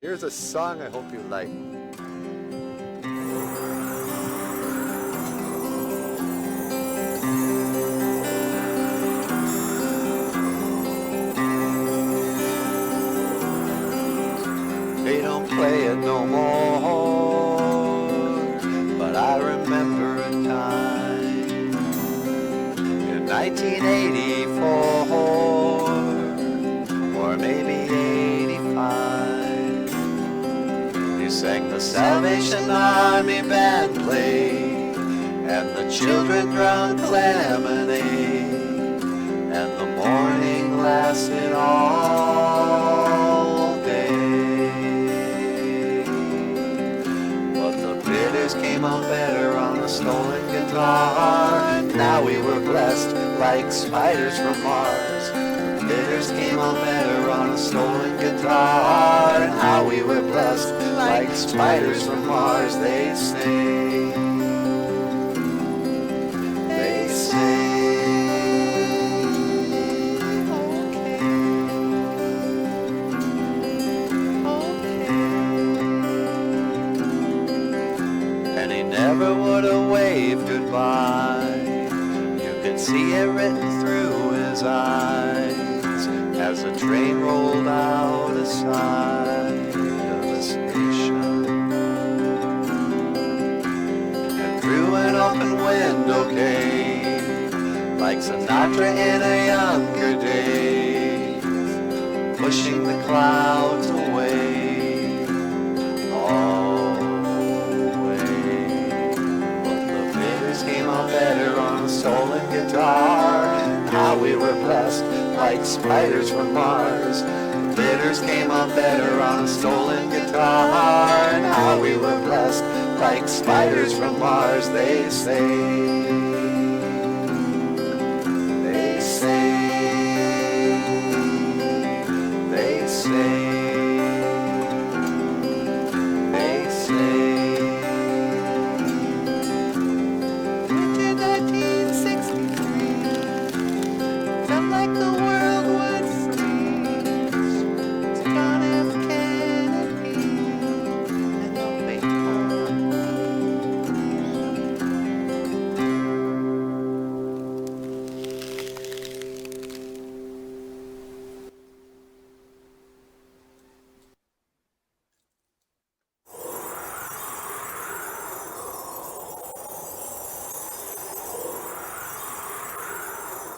Here's a song I hope you like. They don't play it no more, but I remember a time in 1984, or maybe 85. They sang the Salvation Army band played, and the children drank lemonade, and the morning lasted all day. But the bitters came out better on a stolen guitar, and now we were blessed like spiders from Mars. The bitters came out better on a stolen guitar, and how we were blessed like spiders from Mars. They say, they say, okay, okay. And he never would have waved goodbye. You could see it written through his eyes as the train rolled out aside of the station. And through an open window came, like Sinatra in a younger days, pushing the clouds away, all away. But the bitters came out better on a stolen guitar, and how we were blessed like spiders from Mars. The bitters came out better on a stolen guitar, and how we were blessed like spiders from Mars. They say, they say, they say.